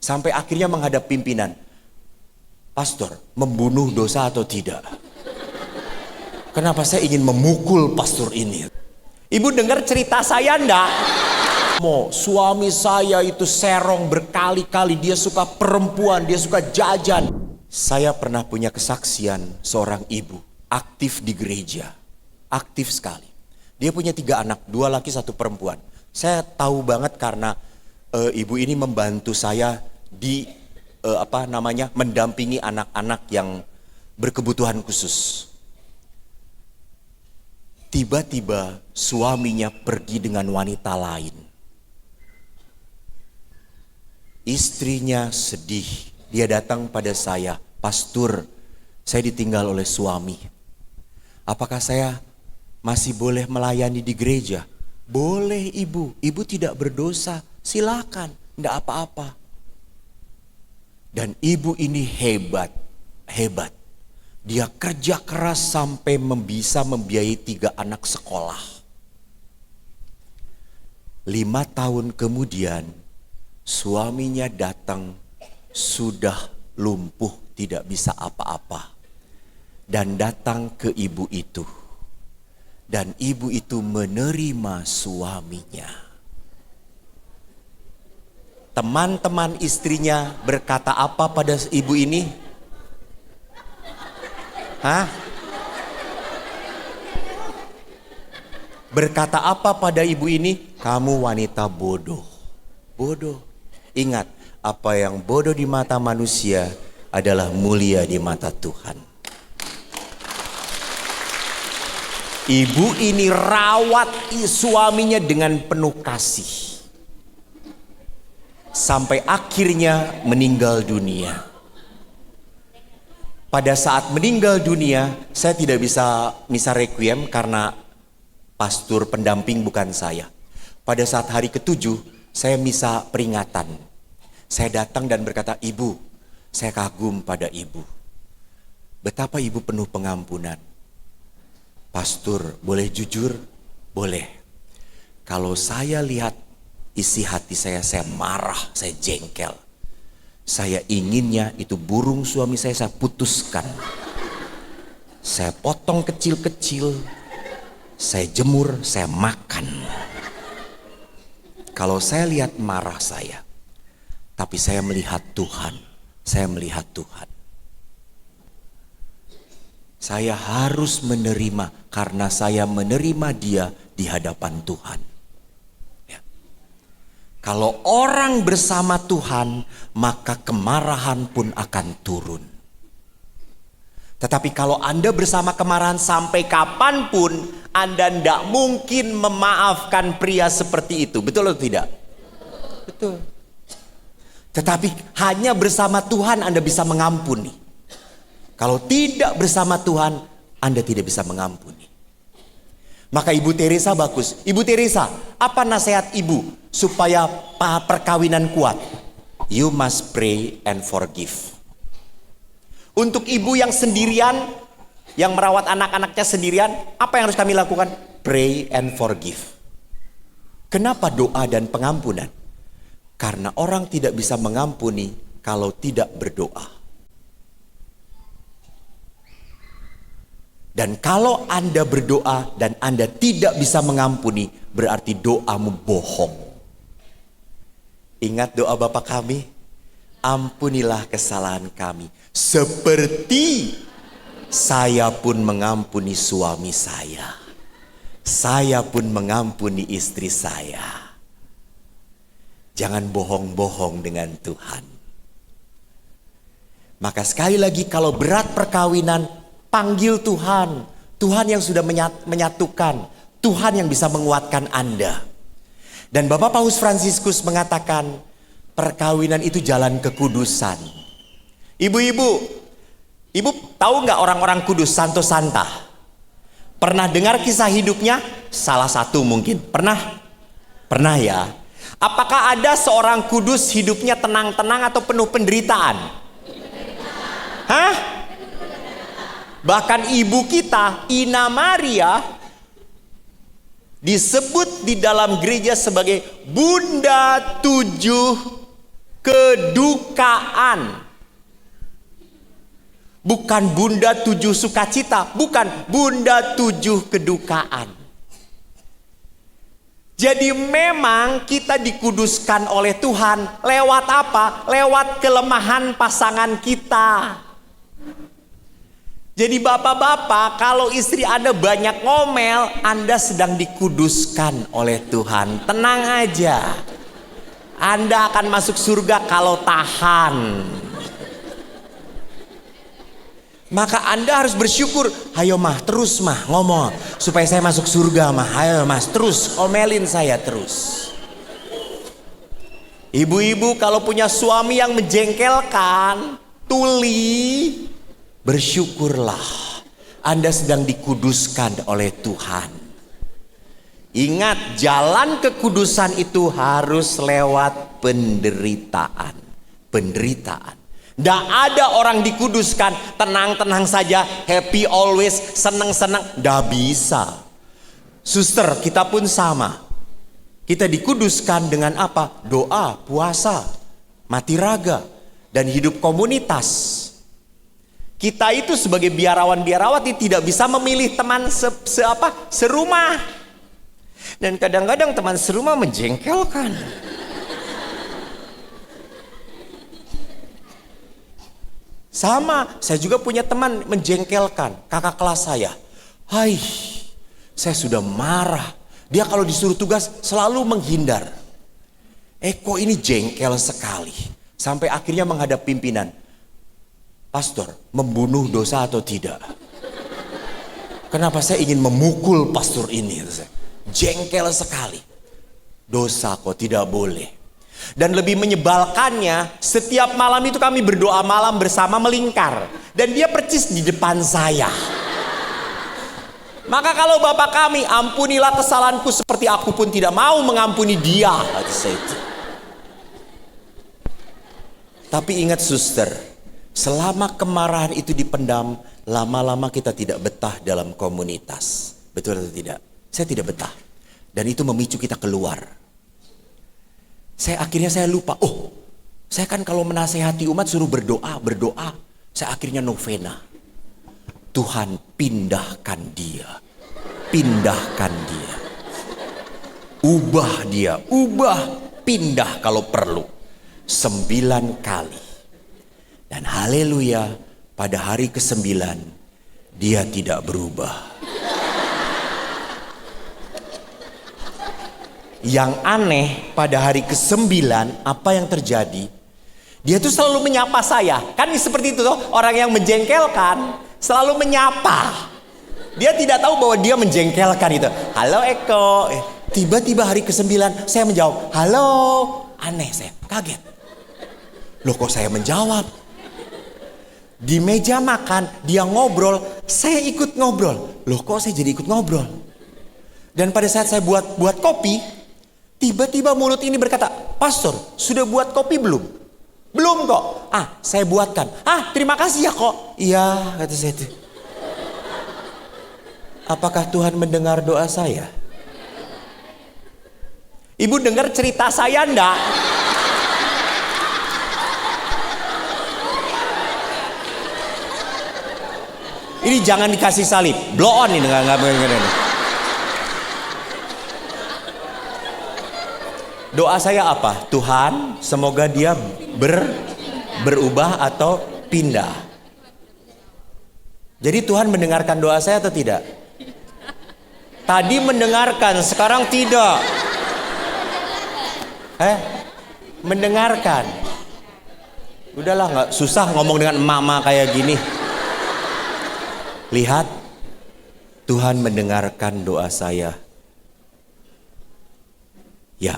Sampai akhirnya menghadap pimpinan. Pastor, membunuh dosa atau tidak? Kenapa saya ingin memukul pastor ini? Ibu dengar cerita saya enggak? Suami saya itu serong berkali-kali. Dia suka perempuan, dia suka jajan. Saya pernah punya kesaksian seorang ibu aktif di gereja. Aktif sekali. Dia punya 3 anak, 2 laki 1 perempuan. Saya tahu banget karena ibu ini membantu saya di mendampingi anak-anak yang berkebutuhan khusus. Tiba-tiba suaminya pergi dengan wanita lain. Istrinya sedih. Dia datang pada saya, "Pastor, saya ditinggal oleh suami. Apakah saya masih boleh melayani di gereja?" "Boleh ibu, ibu tidak berdosa, silakan, enggak apa-apa." Dan ibu ini hebat. Dia kerja keras sampai bisa membiayai 3 anak sekolah. 5 tahun kemudian suaminya datang, sudah lumpuh, tidak bisa apa-apa. Dan datang ke ibu itu. Dan ibu itu menerima suaminya. Teman-teman istrinya berkata apa pada ibu ini? Berkata apa pada ibu ini? "Kamu wanita bodoh." Bodoh. Ingat, apa yang bodoh di mata manusia adalah mulia di mata Tuhan. Ibu ini rawat suaminya dengan penuh kasih. Sampai akhirnya meninggal dunia. Pada saat meninggal dunia, saya tidak bisa misa requiem karena pastor pendamping bukan saya. Pada saat hari ke-7, saya misa peringatan. Saya datang dan berkata, "Ibu, saya kagum pada ibu. Betapa ibu penuh pengampunan." "Pastor, boleh jujur?" "Boleh. Kalau saya lihat isi hati saya marah, saya jengkel. Saya inginnya itu burung suami saya putuskan. Saya potong kecil-kecil, saya jemur, saya makan. Kalau saya lihat marah saya, tapi saya melihat Tuhan, saya melihat Tuhan. Saya harus menerima karena saya menerima dia di hadapan Tuhan." Kalau orang bersama Tuhan, maka kemarahan pun akan turun. Tetapi kalau Anda bersama kemarahan sampai kapanpun, Anda tidak mungkin memaafkan pria seperti itu. Betul atau tidak? Betul. Tetapi hanya bersama Tuhan Anda bisa mengampuni. Kalau tidak bersama Tuhan, Anda tidak bisa mengampuni. Maka Ibu Teresa bagus. Ibu Teresa, apa nasihat ibu supaya perkawinan kuat? You must pray and forgive. Untuk ibu yang sendirian, yang merawat anak-anaknya sendirian, apa yang harus kami lakukan? Pray and forgive. Kenapa doa dan pengampunan? Karena orang tidak bisa mengampuni kalau tidak berdoa. Dan kalau Anda berdoa dan Anda tidak bisa mengampuni, berarti doamu bohong. Ingat doa Bapa kami, ampunilah kesalahan kami, seperti saya pun mengampuni suami saya. Saya pun mengampuni istri saya. Jangan bohong-bohong dengan Tuhan. Maka sekali lagi, kalau berat perkawinan, panggil Tuhan. Tuhan yang sudah menyatukan. Tuhan yang bisa menguatkan Anda. Dan Bapak Paus Fransiskus mengatakan, perkawinan itu jalan kekudusan. Ibu-ibu, ibu tahu nggak orang-orang kudus, Santo Santa? Pernah dengar kisah hidupnya? Salah satu mungkin. Pernah? Pernah ya. Apakah ada seorang kudus hidupnya tenang-tenang atau penuh penderitaan? Hah? Bahkan ibu kita, Ina Maria, disebut di dalam gereja sebagai Bunda 7 kedukaan. Bukan bunda 7 sukacita, bukan bunda 7 kedukaan. Jadi memang kita dikuduskan oleh Tuhan lewat apa? Lewat kelemahan pasangan kita. Jadi bapak-bapak, kalau istri Anda banyak ngomel, Anda sedang dikuduskan oleh Tuhan. Tenang aja. Anda akan masuk surga kalau tahan. Maka Anda harus bersyukur. Ayo mah, terus mah ngomong. Supaya saya masuk surga mah. Ayo mas, terus omelin saya terus. Ibu-ibu kalau punya suami yang menjengkelkan, tuli, bersyukurlah. Anda sedang dikuduskan oleh Tuhan. Ingat, jalan kekudusan itu harus lewat penderitaan. Penderitaan. Tidak ada orang dikuduskan tenang-tenang saja, happy always, senang-senang. Tidak bisa. Suster, kita pun sama. Kita dikuduskan dengan apa? Doa, puasa, mati raga, dan hidup komunitas. Kita itu sebagai biarawan-biarawati tidak bisa memilih teman serumah. Dan kadang-kadang teman serumah menjengkelkan. Sama, saya juga punya teman menjengkelkan, kakak kelas saya. Hai, saya sudah marah. Dia kalau disuruh tugas selalu menghindar. Kok ini jengkel sekali. Sampai akhirnya menghadap pimpinan. Pastor, membunuh dosa atau tidak? Kenapa saya ingin memukul pastor ini? Jengkel sekali. Dosa kok tidak boleh. Dan lebih menyebalkannya, setiap malam itu kami berdoa malam bersama melingkar. Dan dia percis di depan saya. Maka kalau Bapak kami, ampunilah kesalahanku seperti aku pun tidak mau mengampuni dia. Tapi ingat suster, selama kemarahan itu dipendam, lama-lama kita tidak betah dalam komunitas. Betul atau tidak? Saya tidak betah. Dan itu memicu kita keluar. Akhirnya saya lupa. Oh, saya kan kalau menasehati umat suruh berdoa. Saya akhirnya novena. Tuhan pindahkan dia. Pindahkan dia. Ubah dia. Pindah kalau perlu. 9 kali. Dan haleluya, pada hari ke-9 dia tidak berubah. Yang aneh, pada hari ke-9 apa yang terjadi? Dia tuh selalu menyapa saya. Kan seperti itu tuh, orang yang menjengkelkan selalu menyapa. Dia tidak tahu bahwa dia menjengkelkan itu. Halo Eko. Tiba-tiba hari ke-9 saya menjawab, halo. Aneh, saya kaget. Loh kok saya menjawab? Di meja makan dia ngobrol, saya ikut ngobrol. Loh kok saya jadi ikut ngobrol? Dan pada saat saya buat kopi, tiba-tiba mulut ini berkata, Pastor, sudah buat kopi belum? Belum kok. Saya buatkan. Terima kasih ya kok. Iya, kata saya itu. Apakah Tuhan mendengar doa saya? Ibu dengar cerita saya enggak? Ini jangan dikasih salib. Blow on ini enggak. Doa saya apa? Tuhan, semoga dia berubah atau pindah. Jadi Tuhan mendengarkan doa saya atau tidak? Tadi mendengarkan, sekarang tidak. Mendengarkan. Udahlah, nggak susah ngomong dengan emak-emak kayak gini. Lihat, Tuhan mendengarkan doa saya. Ya.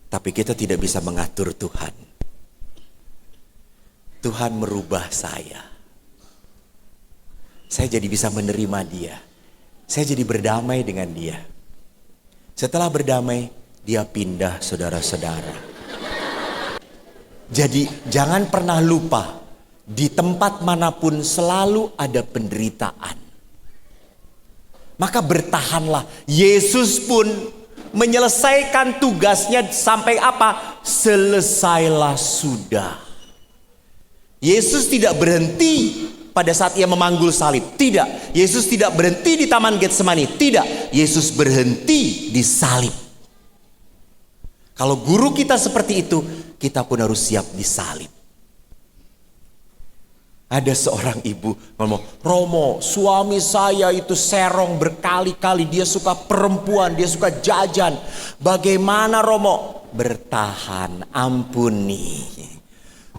Tapi kita tidak bisa mengatur Tuhan. Tuhan merubah saya. Saya jadi bisa menerima dia. Saya jadi berdamai dengan dia. Setelah berdamai, dia pindah saudara-saudara. Jadi jangan pernah lupa, di tempat manapun selalu ada penderitaan. Maka bertahanlah. Yesus pun menyelesaikan tugasnya sampai apa? Selesailah sudah. Yesus tidak berhenti pada saat ia memanggul salib. Tidak. Yesus tidak berhenti di Taman Getsemani. Tidak. Yesus berhenti di salib. Kalau guru kita seperti itu, kita pun harus siap disalib. Ada seorang ibu ngomong, Romo, suami saya itu serong berkali-kali. Dia suka perempuan, dia suka jajan. Bagaimana Romo? Bertahan, ampuni.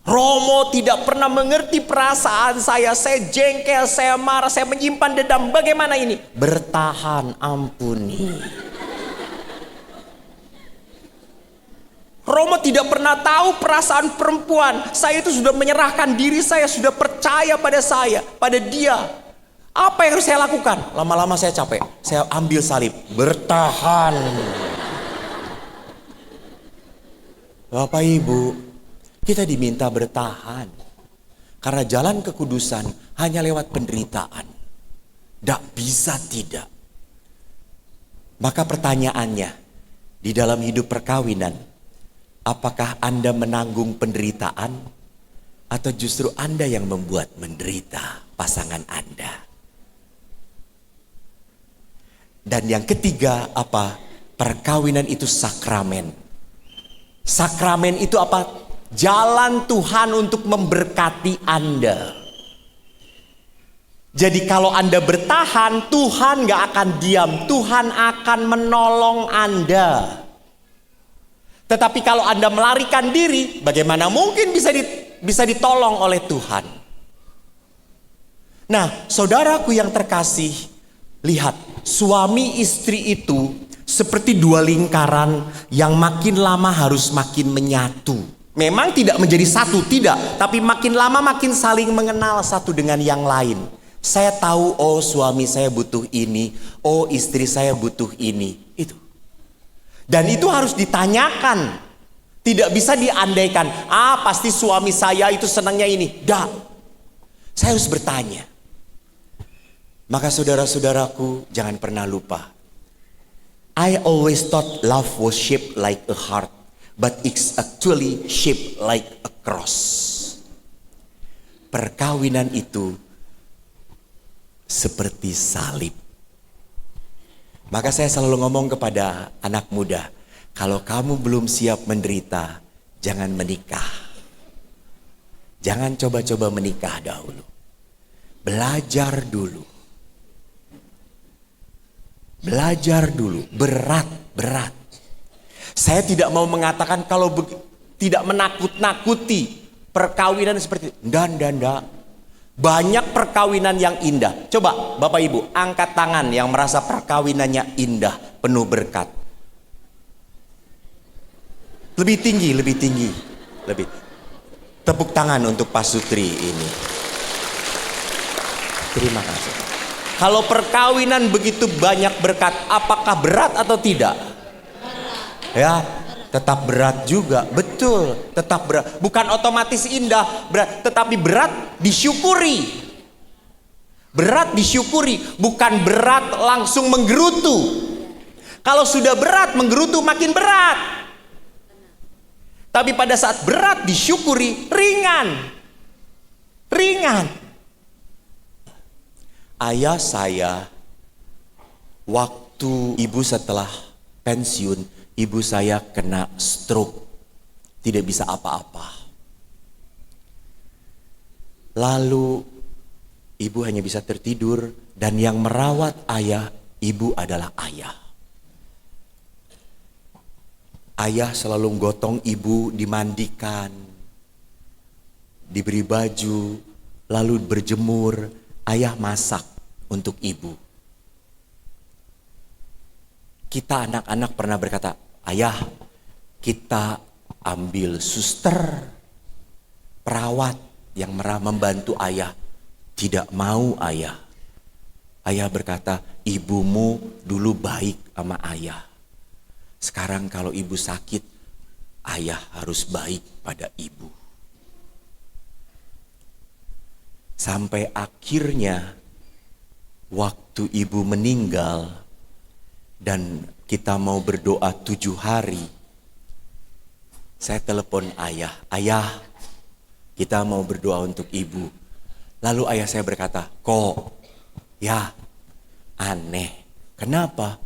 Romo tidak pernah mengerti perasaan saya. Saya jengkel, saya marah, saya menyimpan dendam. Bagaimana ini? Bertahan, ampuni. Romo tidak pernah tahu perasaan perempuan. Saya itu sudah menyerahkan diri saya, sudah percaya pada saya, pada dia. Apa yang harus saya lakukan? Lama-lama saya capek. Saya ambil salib. Bertahan. Bapak Ibu, kita diminta bertahan. Karena jalan kekudusan hanya lewat penderitaan. Tidak bisa tidak. Maka pertanyaannya, di dalam hidup perkawinan, apakah Anda menanggung penderitaan? Atau justru Anda yang membuat menderita pasangan Anda? Dan yang ketiga apa? Perkawinan itu sakramen. Sakramen itu apa? Jalan Tuhan untuk memberkati Anda. Jadi kalau Anda bertahan, Tuhan gak akan diam. Tuhan akan menolong Anda. Tetapi kalau Anda melarikan diri, bagaimana mungkin bisa ditolong oleh Tuhan? Nah, saudaraku yang terkasih, lihat, suami istri itu seperti dua lingkaran yang makin lama harus makin menyatu. Memang tidak menjadi satu, tidak. Tapi makin lama makin saling mengenal satu dengan yang lain. Saya tahu, oh suami saya butuh ini. Oh istri saya butuh ini. Itu. Dan itu harus ditanyakan. Tidak bisa diandaikan. Pasti suami saya itu senangnya ini. Dah. Saya harus bertanya. Maka saudara-saudaraku jangan pernah lupa. I always thought love was shaped like a heart. But it's actually shaped like a cross. Perkawinan itu seperti salib. Maka saya selalu ngomong kepada anak muda, kalau kamu belum siap menderita, jangan menikah. Jangan coba-coba menikah dahulu. Belajar dulu. Belajar dulu, berat. Saya tidak mau mengatakan kalau tidak menakut-nakuti perkawinan seperti itu. Enggak. Banyak perkawinan yang indah. Coba Bapak Ibu angkat tangan yang merasa perkawinannya indah, penuh berkat. Lebih tinggi. Tepuk tangan untuk Pak Sutri ini. Terima kasih. Kalau perkawinan begitu banyak berkat, apakah berat atau tidak? Ya, tetap berat juga, betul, tetap berat. Bukan otomatis indah, berat, tetapi berat disyukuri. Berat disyukuri, bukan berat langsung menggerutu. Kalau sudah berat, menggerutu makin berat. Tapi pada saat berat disyukuri, ringan. Ayah saya, waktu ibu setelah pensiun, ibu saya kena stroke, tidak bisa apa-apa. Lalu ibu hanya bisa tertidur dan yang merawat ayah, ibu adalah ayah. Ayah selalu gotong ibu, dimandikan, diberi baju, lalu berjemur, ayah masak untuk ibu. Kita anak-anak pernah berkata, ayah, kita ambil suster, perawat yang membantu ayah. Tidak mau ayah. Ayah berkata, ibumu dulu baik sama ayah. Sekarang kalau ibu sakit, ayah harus baik pada ibu. Sampai akhirnya waktu ibu meninggal, dan kita mau berdoa 7 hari, saya telepon ayah, ayah kita mau berdoa untuk ibu. Lalu ayah saya berkata, kok ya aneh, kenapa?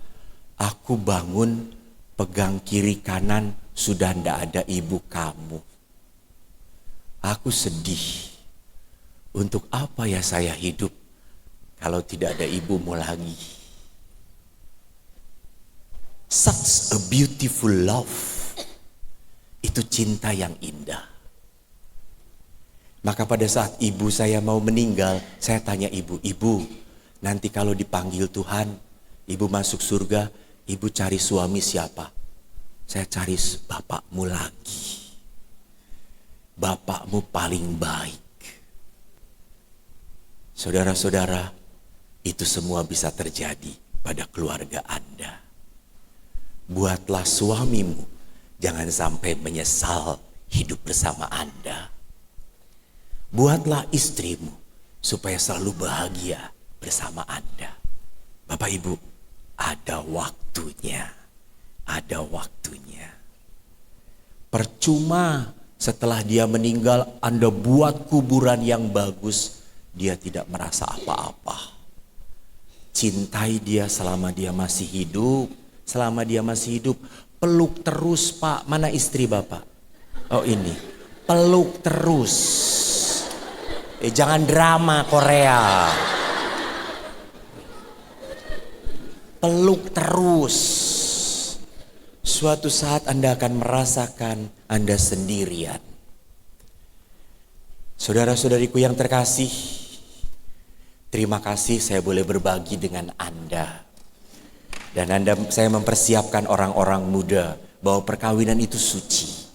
Aku bangun pegang kiri kanan sudah ndak ada ibu kamu. Aku sedih. Untuk apa ya saya hidup kalau tidak ada ibumu lagi? Such a beautiful love. Itu cinta yang indah. Maka pada saat ibu saya mau meninggal, saya tanya ibu, ibu, nanti kalau dipanggil Tuhan, ibu masuk surga, ibu cari suami siapa? Saya cari bapakmu lagi. Bapakmu paling baik. Saudara-saudara, itu semua bisa terjadi pada keluarga Anda. Buatlah suamimu jangan sampai menyesal hidup bersama Anda. Buatlah istrimu supaya selalu bahagia bersama Anda. Bapak Ibu, ada waktunya. Ada waktunya. Percuma setelah dia meninggal Anda buat kuburan yang bagus. Dia tidak merasa apa-apa. Cintai dia selama dia masih hidup. Selama dia masih hidup, peluk terus Pak. Mana istri Bapak? Oh ini, peluk terus. Jangan drama Korea. Peluk terus. Suatu saat Anda akan merasakan Anda sendirian. Saudara-saudariku yang terkasih, terima kasih saya boleh berbagi dengan Anda. Dan saya mempersiapkan orang-orang muda bahwa perkawinan itu suci.